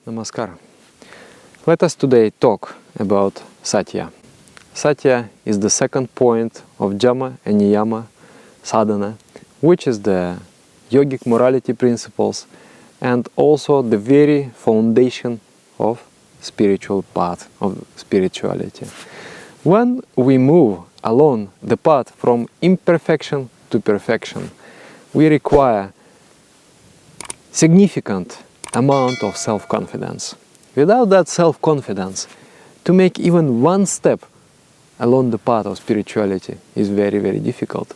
Namaskar. Let us today talk about Satya. Satya is the second point of Jama and Niyama sadhana, which is the yogic morality principles and also the very foundation of spiritual path, of spirituality. When we move along the path from imperfection to perfection, we require significant amount of self-confidence. Without that self-confidence, to make even one step along the path of spirituality is very, very difficult.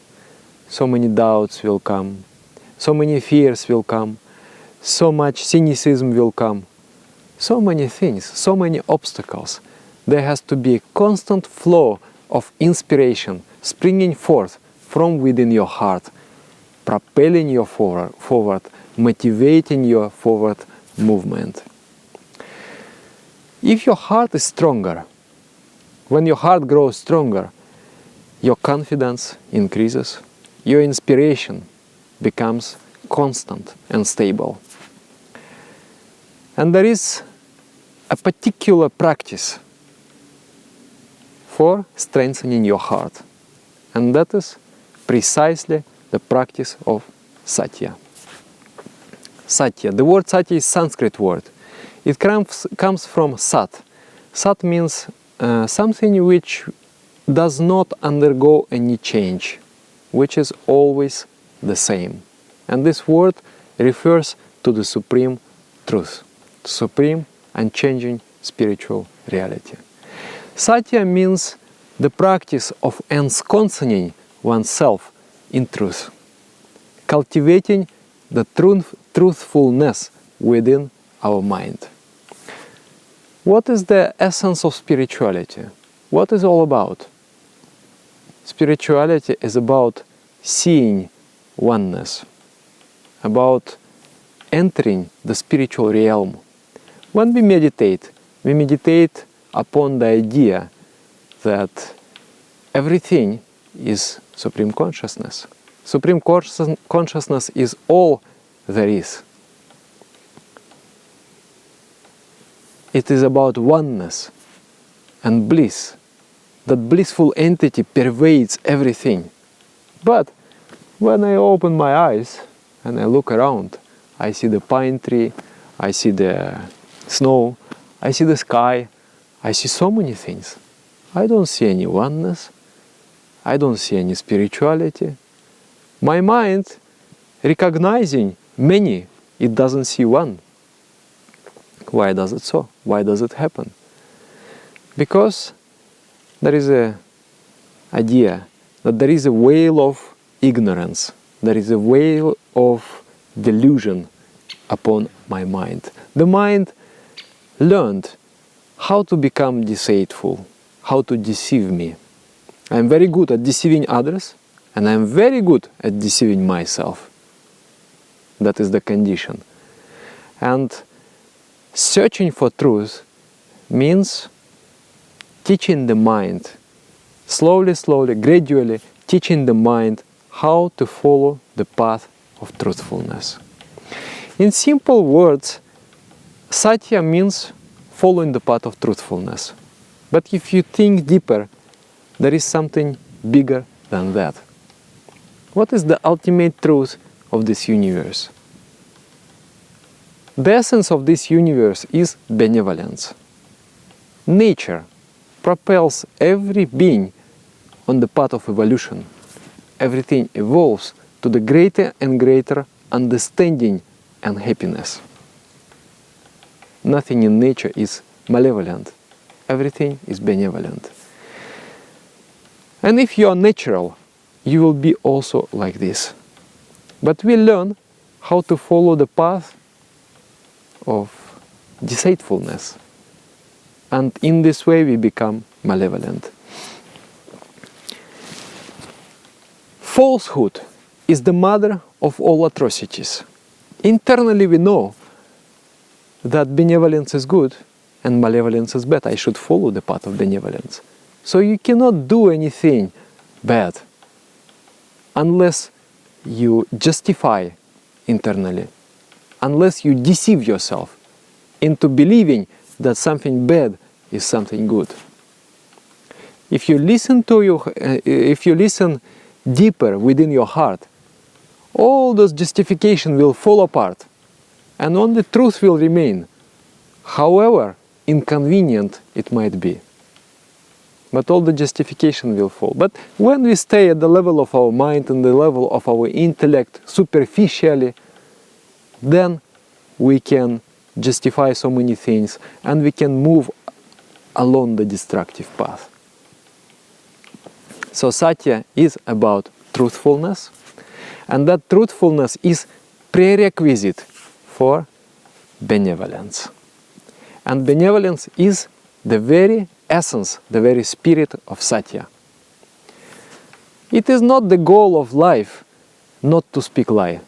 So many doubts will come, so many fears will come, so much cynicism will come, so many things, so many obstacles. There has to be a constant flow of inspiration springing forth from within your heart, propelling you forward, motivating your forward movement. If your heart is stronger, when your heart grows stronger, your confidence increases, your inspiration becomes constant and stable. And there is a particular practice for strengthening your heart, and that is precisely the practice of Satya. Satya. The word Satya is a Sanskrit word. It comes from Sat. Sat means something which does not undergo any change, which is always the same. And this word refers to the supreme truth, supreme unchanging spiritual reality. Satya means the practice of ensconcing oneself in truth, cultivating the truthfulness within our mind. What is the essence of spirituality? What is it all about? Spirituality is about seeing oneness, about entering the spiritual realm. When we meditate upon the idea that everything is Supreme Consciousness. Supreme Consciousness is all there is. It is about oneness and bliss. That blissful entity pervades everything. But when I open my eyes and I look around, I see the pine tree, I see the snow, I see the sky, I see so many things. I don't see any oneness. I don't see any spirituality. My mind, recognizing many, it doesn't see one. Why does it so? Why does it happen? Because there is an idea that there is a veil of ignorance, there is a veil of delusion upon my mind. The mind learned how to become deceitful, how to deceive me. I'm very good at deceiving others, and I'm very good at deceiving myself. That is the condition. And searching for truth means teaching the mind, slowly, gradually, teaching the mind how to follow the path of truthfulness. In simple words, Satya means following the path of truthfulness. But if you think deeper, there is something bigger than that. What is the ultimate truth of this universe? The essence of this universe is benevolence. Nature propels every being on the path of evolution. Everything evolves to the greater and greater understanding and happiness. Nothing in nature is malevolent. Everything is benevolent. And if you are natural, you will be also like this. But we learn how to follow the path of deceitfulness. And in this way we become malevolent. Falsehood is the mother of all atrocities. Internally we know that benevolence is good and malevolence is bad. I should follow the path of benevolence. So you cannot do anything bad unless you justify internally, unless you deceive yourself into believing that something bad is something good. If you listen deeper within your heart, all those justifications will fall apart, and only truth will remain, however inconvenient it might be. But all the justification will fall. But when we stay at the level of our mind and the level of our intellect superficially, then we can justify so many things and we can move along the destructive path. So Satya is about truthfulness, and that truthfulness is prerequisite for benevolence. And benevolence is the very essence, the very spirit of Satya. It is not the goal of life not to speak lies.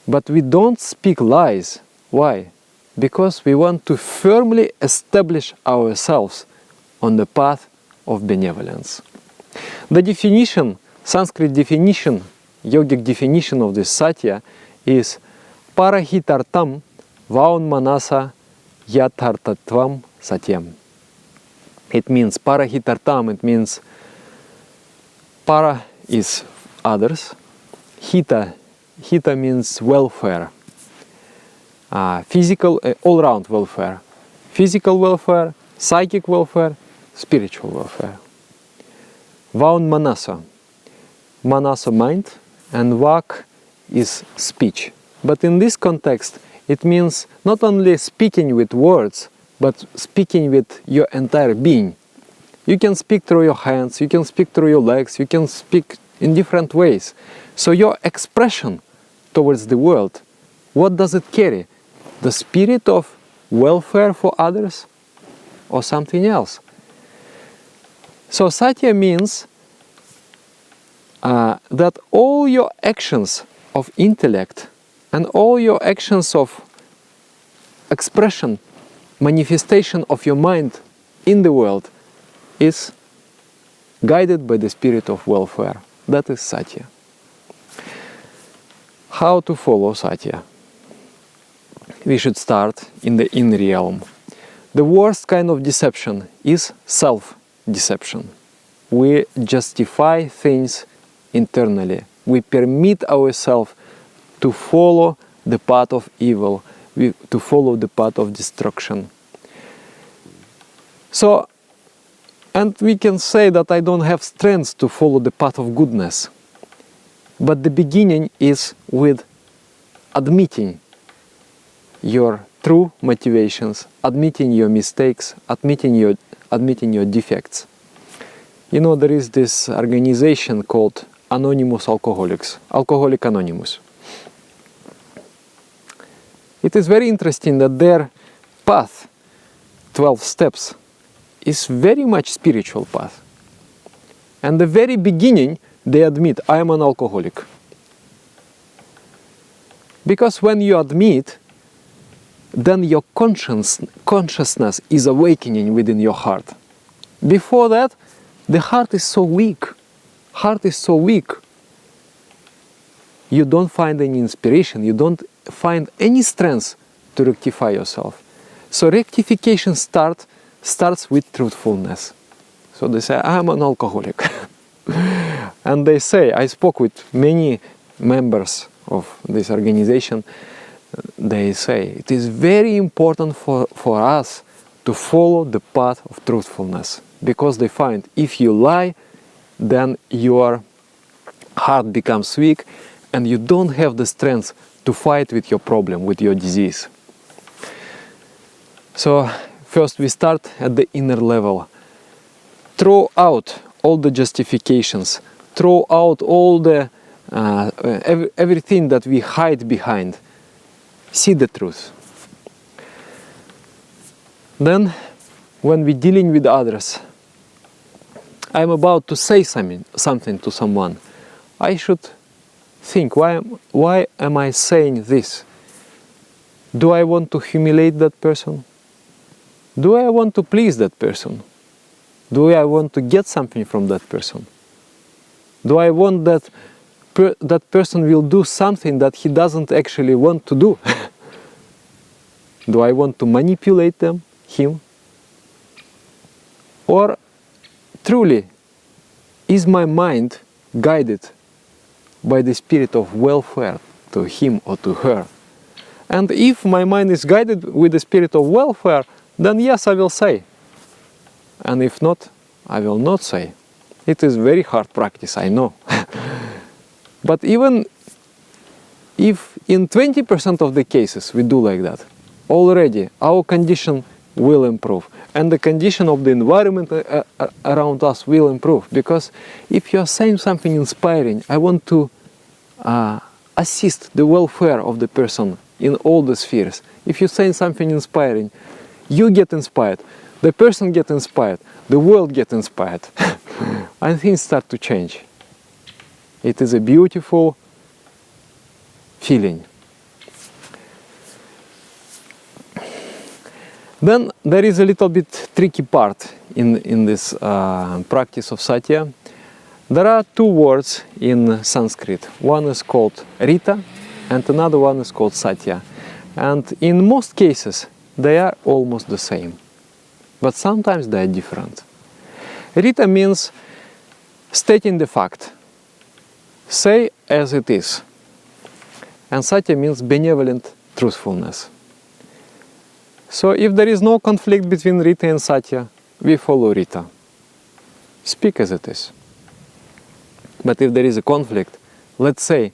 But we don't speak lies. Why? Because we want to firmly establish ourselves on the path of benevolence. The definition, Sanskrit definition, yogic definition of this Satya is parahitartam vaun manasa yathartatvam satyam. It means parahitartam, it means para is others, hita means welfare, physical, all-round welfare, physical welfare, psychic welfare, spiritual welfare. Vaun manasa, manasa mind, and vak is speech. But in this context, it means not only speaking with words, but speaking with your entire being. You can speak through your hands, you can speak through your legs, you can speak in different ways. So your expression towards the world, what does it carry? The spirit of welfare for others or something else? So Satya means that all your actions of intellect and all your actions of expression, manifestation of your mind in the world is guided by the spirit of welfare. That is Satya. How to follow Satya? We should start in the inner realm. The worst kind of deception is self-deception. We justify things internally. We permit ourselves to follow the path of evil, to follow the path of destruction. So, and we can say that I don't have strength to follow the path of goodness. But the beginning is with admitting your true motivations, admitting your mistakes, admitting your defects. You know, there is this organization called Anonymous Alcoholics, Alcoholic Anonymous. It is very interesting that their path, 12 steps, is very much spiritual path. And the very beginning, they admit, I am an alcoholic. Because when you admit, then your consciousness is awakening within your heart. Before that, the heart is so weak. Heart is so weak. You don't find any inspiration, you don't find any strength to rectify yourself. So rectification starts with truthfulness. So they say, I am an alcoholic. And they say, I spoke with many members of this organization, they say, it is very important for us to follow the path of truthfulness. Because they find, if you lie, then your heart becomes weak and you don't have the strength to fight with your problem, with your disease. So first we start at the inner level. Throw out all the justifications, throw out all the everything that we hide behind. See the truth. Then, when we're dealing with others, I'm about to say something to someone. I should think, why am I saying this? Do I want to humiliate that person? Do I want to please that person? Do I want to get something from that person? Do I want that that person will do something that he doesn't actually want to do? Do I want to manipulate him? Or truly, is my mind guided by the spirit of welfare to him or to her? And if my mind is guided with the spirit of welfare, then yes, I will say. And if not, I will not say. It is very hard practice, I know. But even if in 20% of the cases we do like that, already our condition will improve. And the condition of the environment around us will improve. Because if you are saying something inspiring, I want to assist the welfare of the person in all the spheres. If you're saying something inspiring, you get inspired, the person gets inspired, the world gets inspired, and things start to change. It is a beautiful feeling. Then there is a little bit tricky part in this practice of satya. There are two words in Sanskrit. One is called Rita and another one is called Satya. And in most cases they are almost the same. But sometimes they are different. Rita means stating the fact. Say as it is. And Satya means benevolent truthfulness. So if there is no conflict between Rita and Satya, we follow Rita. Speak as it is. But if there is a conflict, let's say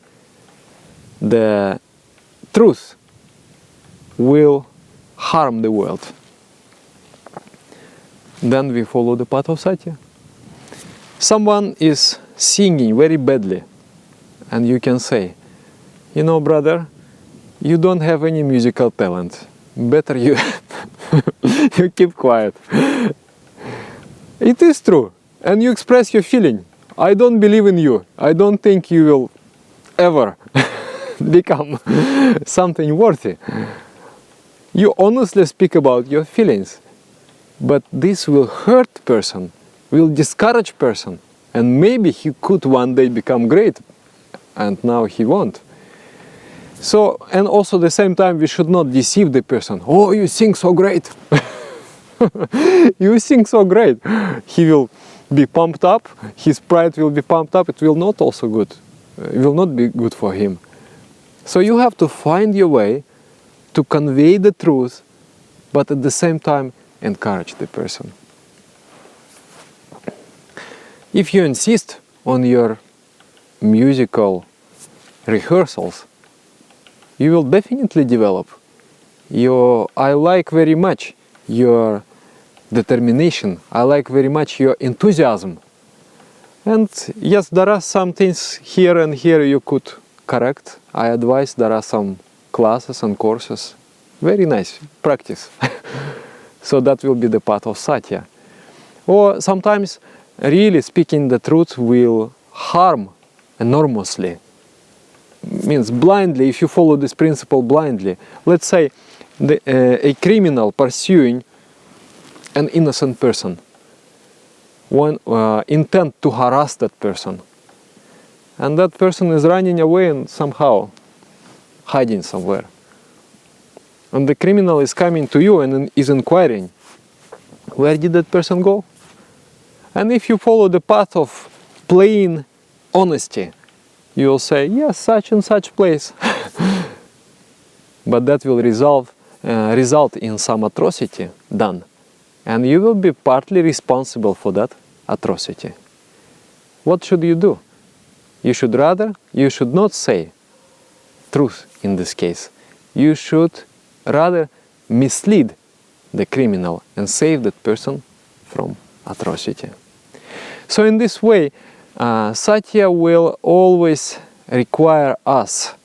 the truth will harm the world, then we follow the path of Satya. Someone is singing very badly, and you can say, you know, brother, you don't have any musical talent. Better you you keep quiet. It is true, and you express your feeling. I don't believe in you. I don't think you will ever become something worthy. You honestly speak about your feelings, but this will hurt person, will discourage person, and maybe he could one day become great, and now he won't. So, and also at the same time, we should not deceive the person. Oh, you sing so great. You sing so great. He will be pumped up, his pride will be pumped up, it will not also good. It will not be good for him. So you have to find your way to convey the truth, but at the same time encourage the person. If you insist on your musical rehearsals, you will definitely develop. I like very much your determination. I like very much your enthusiasm. And yes, there are some things here and here you could correct. I advise there are some classes and courses. Very nice practice. So that will be the path of Satya. Or sometimes really speaking the truth will harm enormously. Means blindly, if you follow this principle blindly. Let's say a criminal pursuing an innocent person, one intent to harass that person, and that person is running away and somehow hiding somewhere, and the criminal is coming to you and is inquiring, where did that person go? And if you follow the path of plain honesty, you will say, yes, such and such place. But that will result in some atrocity done. And you will be partly responsible for that atrocity. What should you do? You should not say truth in this case. You should rather mislead the criminal and save that person from atrocity. So in this way, Satya will always require us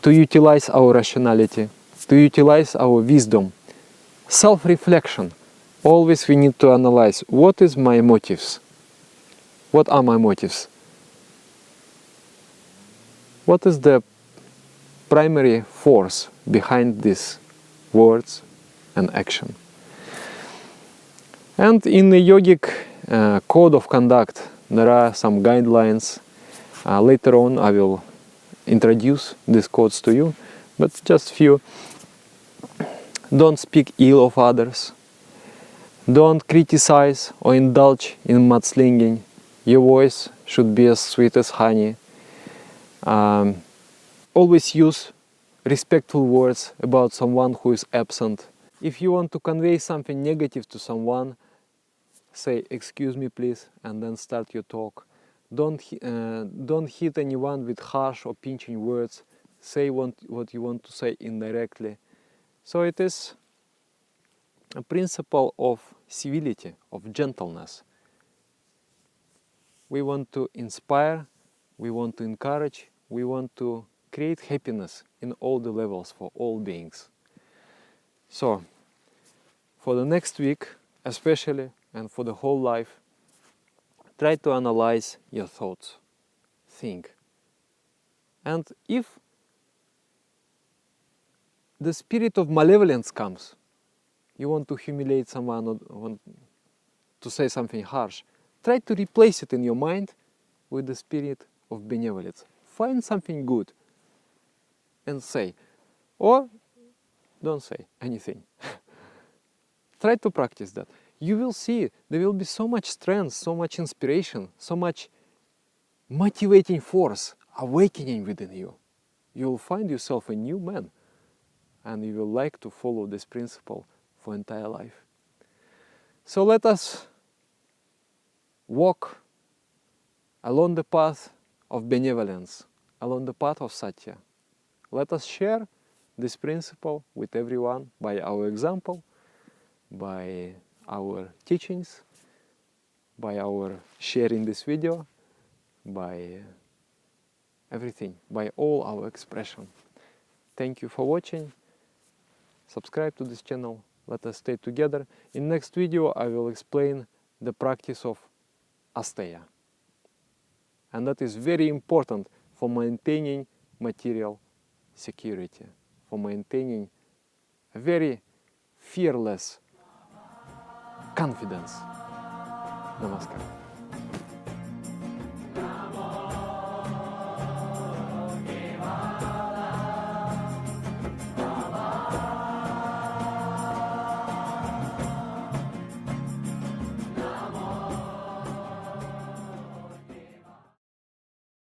to utilize our rationality, to utilize our wisdom, self-reflection. Always we need to analyze, what is my motives? What are my motives? What is the primary force behind these words and action? And in the yogic code of conduct, there are some guidelines. Later on I will introduce these codes to you, but just few. Don't speak ill of others. Don't criticize or indulge in mudslinging. Your voice should be as sweet as honey. Always use respectful words about someone who is absent. If you want to convey something negative to someone, say, "Excuse me please," and then start your talk. Don't hit anyone with harsh or pinching words. Say what you want to say indirectly. So it is a principle of civility, of gentleness. We want to inspire, we want to encourage, we want to create happiness in all the levels for all beings. So, for the next week, especially, and for the whole life, try to analyze your thoughts. Think. And if the spirit of malevolence comes, you want to humiliate someone or want to say something harsh, try to replace it in your mind with the spirit of benevolence. Find something good and say, or don't say anything. Try to practice that. You will see there will be so much strength, so much inspiration, so much motivating force awakening within you. You will find yourself a new man, and you will like to follow this principle for entire life. So let us walk along the path of benevolence, along the path of Satya. Let us share this principle with everyone by our example, by our teachings, by our sharing this video, by everything, by all our expression. Thank you for watching. Subscribe to this channel. Let us stay together. In next video I will explain the practice of asteya. And that is very important for maintaining material security, for maintaining a very fearless confidence. Namaskar.